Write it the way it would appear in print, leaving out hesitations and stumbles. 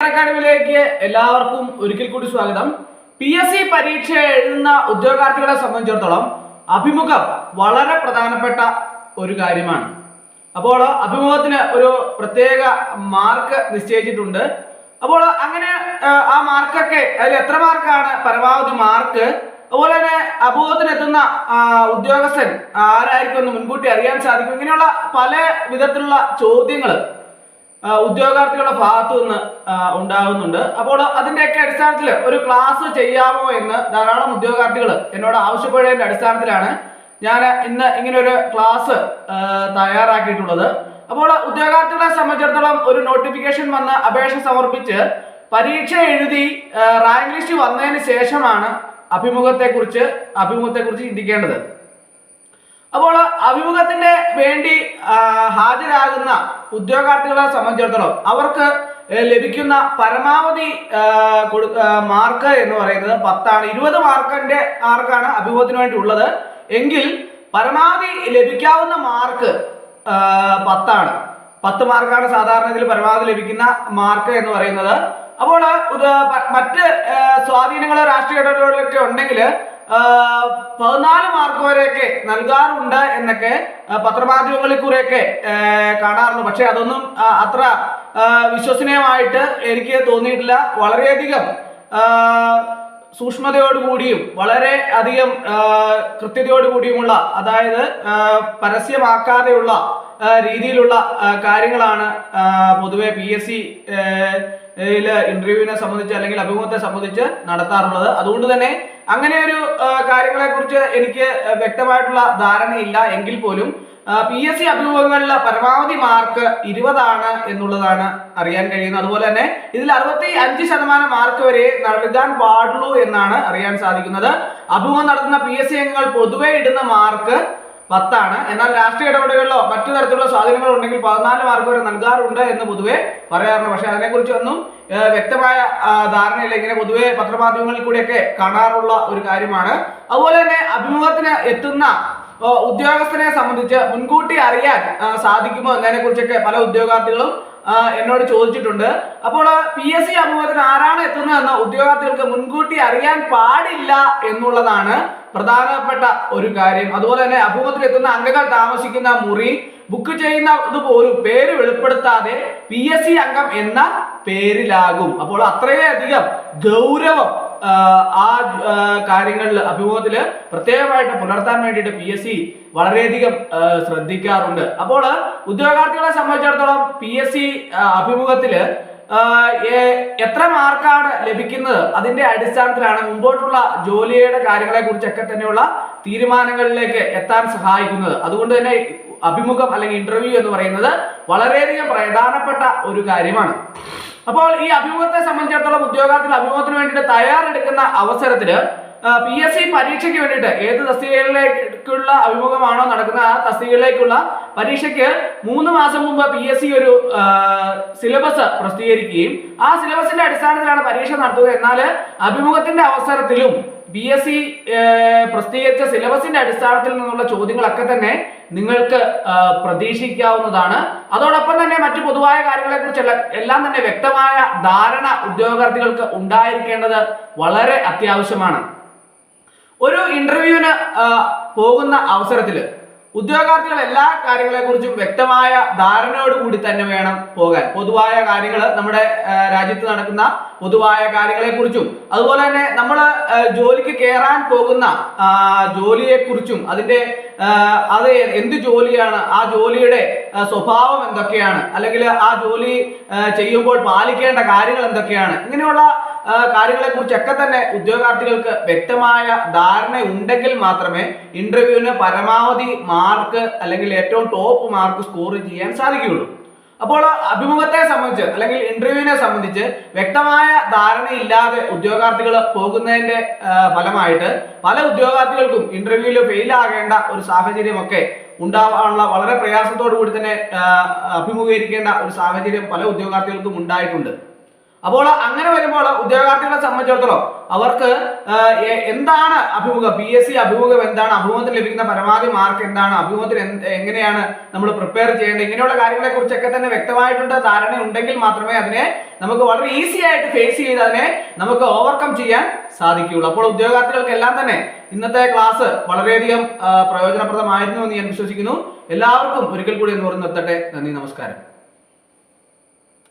അക്കാഡമിയിലേക്ക് എല്ലാവർക്കും ഒരിക്കൽ കൂടി സ്വാഗതം. PSC പരീക്ഷ എഴുതുന്ന ഉദ്യോഗാർത്ഥികളെ സംബന്ധിച്ചിടത്തോളം അഭിമുഖം വളരെ പ്രധാനപ്പെട്ട ഒരു കാര്യമാണ്. അപ്പോൾ അഭിമുഖത്തിന് ഒരു പ്രത്യേക മാർക്ക് നിശ്ചയിച്ചിട്ടുണ്ട്. അപ്പോൾ അങ്ങനെ ആ മാർക്കൊക്കെ അതിൽ എത്ര മാർക്കാണ് പരമാവധി മാർക്ക്, അതുപോലെ തന്നെ അഭിമുഖത്തിന് എത്തുന്ന ഉദ്യോഗസ്ഥൻ ആരായിരിക്കും എന്ന് മുൻകൂട്ടി അറിയാൻ സാധിക്കും. ഇങ്ങനെയുള്ള പല വിധത്തിലുള്ള ചോദ്യങ്ങൾ ഉദ്യോഗാർത്ഥികളുടെ ഭാഗത്തു നിന്ന് ഉണ്ടാകുന്നുണ്ട്. അപ്പോൾ അതിൻ്റെയൊക്കെ അടിസ്ഥാനത്തിൽ ഒരു ക്ലാസ് ചെയ്യാമോ എന്ന് ധാരാളം ഉദ്യോഗാർത്ഥികൾ എന്നോട് ആവശ്യപ്പെട്ടതിൻ്റെ അടിസ്ഥാനത്തിലാണ് ഞാൻ ഇന്ന് ഇങ്ങനെ ഒരു ക്ലാസ് തയ്യാറാക്കിയിട്ടുള്ളത്. അപ്പോൾ ഉദ്യോഗാർത്ഥികളെ സംബന്ധിച്ചിടത്തോളം ഒരു നോട്ടിഫിക്കേഷൻ വന്ന് അപേക്ഷ സമർപ്പിച്ച് പരീക്ഷ എഴുതി റാങ്ക് ലിസ്റ്റ് വന്നതിന് ശേഷമാണ് അഭിമുഖത്തെക്കുറിച്ച് ചിന്തിക്കേണ്ടത്. അപ്പോൾ അഭിമുഖത്തിന് വേണ്ടി ഹാജരാകുന്ന ഉദ്യോഗാർത്ഥികളെ സംബന്ധിച്ചിടത്തോളം അവർക്ക് ലഭിക്കുന്ന പരമാവധി മാർക്ക് എന്ന് പറയുന്നത് 10ആണ്. 20 മാർക്കാണ് അഭിമുഖത്തിന് വേണ്ടി ഉള്ളത്. എങ്കിൽ പരമാവധി ലഭിക്കാവുന്ന മാർക്ക് 10ആണ്. 10 മാർക്കാണ് സാധാരണ ഇതിൽ പരമാവധി ലഭിക്കുന്ന മാർക്ക് എന്ന് പറയുന്നത്. അപ്പോൾ മറ്റ് സ്വാധീനങ്ങൾ രാഷ്ട്രീയ ഇടപെടലുകളൊക്കെ ഉണ്ടെങ്കിൽ 14 മാർക്ക് വരെയൊക്കെ നൽകാറുണ്ട് എന്നൊക്കെ പത്രമാധ്യമങ്ങളിൽ കൂടെയൊക്കെ കാണാറുണ്ട്. പക്ഷെ അതൊന്നും അത്ര വിശ്വസനീയമായിട്ട് എനിക്ക് തോന്നിയിട്ടില്ല. വളരെയധികം സൂക്ഷ്മതയോടുകൂടിയും വളരെ അധികം കൃത്യതയോടുകൂടിയുമുള്ള, അതായത് പരസ്യമാക്കാതെയുള്ള രീതിയിലുള്ള കാര്യങ്ങളാണ് പൊതുവെ PSC ഇന്റർവ്യൂവിനെ സംബന്ധിച്ച് അല്ലെങ്കിൽ അഭിമുഖത്തെ സംബന്ധിച്ച് നടത്താറുള്ളത്. അതുകൊണ്ട് തന്നെ അങ്ങനെ ഒരു കാര്യങ്ങളെ കുറിച്ച് എനിക്ക് വ്യക്തമായിട്ടുള്ള ധാരണയില്ല. എങ്കിൽ പോലും PSC അഭിമുഖങ്ങളിലെ പരമാവധി മാർക്ക് 20ആണ് എന്നുള്ളതാണ് അറിയാൻ കഴിയുന്നത്. അതുപോലെ തന്നെ ഇതിൽ 65% മാർക്ക് വരെ നൽകാൻ പാടുള്ളൂ എന്നാണ് അറിയാൻ സാധിക്കുന്നത്. അഭിമുഖം നടത്തുന്ന PSC അംഗങ്ങൾ പൊതുവെ ഇടുന്ന മാർക്ക് 10ആണ്. എന്നാൽ രാഷ്ട്രീയ ഇടപെടലുകളിലോ മറ്റു തരത്തിലുള്ള സ്വാധീനങ്ങൾ ഉണ്ടെങ്കിൽ 14 മാർക്ക് വരെ നൽകാറുണ്ട് എന്ന് പൊതുവെ പറയാറുണ്ട്. പക്ഷെ അതിനെക്കുറിച്ചൊന്നും വ്യക്തമായ ധാരണയില്ല. ഇങ്ങനെ പൊതുവെ പത്രമാധ്യമങ്ങളിൽ കൂടിയൊക്കെ കാണാറുള്ള ഒരു കാര്യമാണ്. അതുപോലെ തന്നെ അഭിമുഖത്തിന് എത്തുന്ന ഉദ്യോഗസ്ഥനെ സംബന്ധിച്ച് മുൻകൂട്ടി അറിയാൻ സാധിക്കുമോ എന്നതിനെ കുറിച്ചൊക്കെ പല ഉദ്യോഗാർത്ഥികളും എന്നോട് ചോദിച്ചിട്ടുണ്ട്. അപ്പോൾ PSC അഭിമുഖത്തിന് ആരാണ് എത്തുന്നതെന്ന് ഉദ്യോഗാർത്ഥികൾക്ക് മുൻകൂട്ടി അറിയാൻ പാടില്ല എന്നുള്ളതാണ് പ്രധാനപ്പെട്ട ഒരു കാര്യം. അതുപോലെ തന്നെ അഭിമുഖത്തിൽ എത്തുന്ന അംഗങ്ങൾ താമസിക്കുന്ന മുറി ബുക്ക് ചെയ്യുന്നത് പോലും പേര് വെളിപ്പെടുത്താതെ PSC അംഗം എന്ന പേരിലാകും. അപ്പോൾ അത്രയധികം ഗൗരവം ആ കാര്യങ്ങളിൽ അഭിമുഖത്തിൽ പ്രത്യേകമായിട്ട് പുലർത്താൻ വേണ്ടിയിട്ട് PSC വളരെയധികം ശ്രദ്ധിക്കാറുണ്ട്. അപ്പോൾ ഉദ്യോഗാർത്ഥികളെ സംബന്ധിച്ചിടത്തോളം PSC അഭിമുഖത്തിൽ എത്ര മാർക്കാണ് ലഭിക്കുന്നത് അതിന്റെ അടിസ്ഥാനത്തിലാണ് മുമ്പോട്ടുള്ള ജോലിയുടെ കാര്യങ്ങളെ കുറിച്ചൊക്കെ തന്നെയുള്ള തീരുമാനങ്ങളിലേക്ക് എത്താൻ സഹായിക്കുന്നത്. അതുകൊണ്ട് തന്നെ അഭിമുഖം അല്ലെങ്കിൽ ഇന്റർവ്യൂ എന്ന് പറയുന്നത് വളരെയധികം പ്രധാനപ്പെട്ട ഒരു കാര്യമാണ്. അപ്പോൾ ഈ അഭിമുഖത്തെ സംബന്ധിച്ചിടത്തോളം ഉദ്യോഗാർത്ഥികൾ അഭിമുഖത്തിന് വേണ്ടിയിട്ട് തയ്യാറെടുക്കുന്ന അവസരത്തിൽ PSC പരീക്ഷയ്ക്ക് വേണ്ടിയിട്ട് ഏത് തസ്തികകളിലേക്കുള്ള അഭിമുഖമാണോ നടക്കുന്ന ആ തസ്തികകളിലേക്കുള്ള പരീക്ഷയ്ക്ക് 3 മാസം മുമ്പ് PSC ഒരു സിലബസ് പ്രസിദ്ധീകരിക്കുകയും ആ സിലബസിന്റെ അടിസ്ഥാനത്തിലാണ് പരീക്ഷ നടത്തുക. എന്നാൽ അഭിമുഖത്തിന്റെ അവസരത്തിലും PSC പ്രസിദ്ധീകരിച്ച സിലബസിന്റെ അടിസ്ഥാനത്തിൽ നിന്നുള്ള ചോദ്യങ്ങളൊക്കെ തന്നെ നിങ്ങൾക്ക് പ്രതീക്ഷിക്കാവുന്നതാണ്. അതോടൊപ്പം തന്നെ മറ്റു പൊതുവായ കാര്യങ്ങളെ കുറിച്ചുള്ള എല്ലാം തന്നെ വ്യക്തമായ ധാരണ ഉദ്യോഗാർത്ഥികൾക്ക് ഉണ്ടായിരിക്കേണ്ടത് വളരെ അത്യാവശ്യമാണ്. ഒരു ഇന്റർവ്യൂവിന് പോകുന്ന അവസരത്തിൽ ഉദ്യോഗാർത്ഥികൾ എല്ലാ കാര്യങ്ങളെ കുറിച്ചും വ്യക്തമായ ധാരണയോടുകൂടി തന്നെ വേണം പോകാൻ. പൊതുവായ കാര്യങ്ങൾ, നമ്മുടെ രാജ്യത്ത് നടക്കുന്ന പൊതുവായ കാര്യങ്ങളെ കുറിച്ചും അതുപോലെ തന്നെ നമ്മൾ ജോലിക്ക് കയറാൻ പോകുന്ന ജോലിയെക്കുറിച്ചും അത് എന്ത് ജോലിയാണ്, ആ ജോലിയുടെ സ്വഭാവം എന്തൊക്കെയാണ്, അല്ലെങ്കിൽ ആ ജോലി ചെയ്യുമ്പോൾ പാലിക്കേണ്ട കാര്യങ്ങൾ എന്തൊക്കെയാണ്, ഇങ്ങനെയുള്ള കാര്യങ്ങളെ കുറിച്ചൊക്കെ തന്നെ ഉദ്യോഗാർത്ഥികൾക്ക് വ്യക്തമായ ധാരണ ഉണ്ടെങ്കിൽ മാത്രമേ ഇന്റർവ്യൂവിന് പരമാവധി മാർക്ക് അല്ലെങ്കിൽ ഏറ്റവും ടോപ്പ് മാർക്ക് സ്കോർ ചെയ്യാൻ സാധിക്കുകയുള്ളൂ. അപ്പോൾ അഭിമുഖത്തെ സംബന്ധിച്ച് അല്ലെങ്കിൽ ഇന്റർവ്യൂവിനെ സംബന്ധിച്ച് വ്യക്തമായ ധാരണയില്ലാതെ ഉദ്യോഗാർത്ഥികൾ പോകുന്നതിന്റെ ഫലമായിട്ട് പല ഉദ്യോഗാർത്ഥികൾക്കും ഇന്റർവ്യൂവിൽ ഫെയിൽ ആകേണ്ട ഒരു സാഹചര്യമൊക്കെ ഉണ്ടാവാനുള്ള, വളരെ പ്രയാസത്തോടു കൂടി തന്നെ അഭിമുഖീകരിക്കേണ്ട ഒരു സാഹചര്യം പല ഉദ്യോഗാർത്ഥികൾക്കും ഉണ്ടായിട്ടുണ്ട്. അപ്പോൾ അങ്ങനെ വരുമ്പോൾ ഉദ്യോഗാർത്ഥികളെ സംബന്ധിച്ചിടത്തോളം അവർക്ക് എന്താണ് അഭിമുഖം, PSC അഭിമുഖം എന്താണ്, അഭിമുഖത്തിൽ ലഭിക്കുന്ന പരമാവധി മാർക്ക് എന്താണ്, അഭിമുഖത്തിൽ എങ്ങനെയാണ് നമ്മൾ പ്രിപ്പയർ ചെയ്യേണ്ടത്, ഇങ്ങനെയുള്ള കാര്യങ്ങളെ കുറിച്ചൊക്കെ തന്നെ വ്യക്തമായിട്ടുള്ള ധാരണ ഉണ്ടെങ്കിൽ മാത്രമേ അതിനെ നമുക്ക് വളരെ ഈസി ആയിട്ട് ഫേസ് ചെയ്ത് അതിനെ നമുക്ക് ഓവർകം ചെയ്യാൻ സാധിക്കുകയുള്ളൂ. അപ്പോൾ ഉദ്യോഗാർത്ഥികൾക്കെല്ലാം തന്നെ ഇന്നത്തെ ക്ലാസ് വളരെയധികം പ്രയോജനപ്രദമായിരുന്നു എന്ന് ഞാൻ വിശ്വസിക്കുന്നു. എല്ലാവർക്കും ഒരിക്കൽ കൂടി എന്ന് പറഞ്ഞു നിർത്തട്ടെ. നന്ദി, നമസ്കാരം.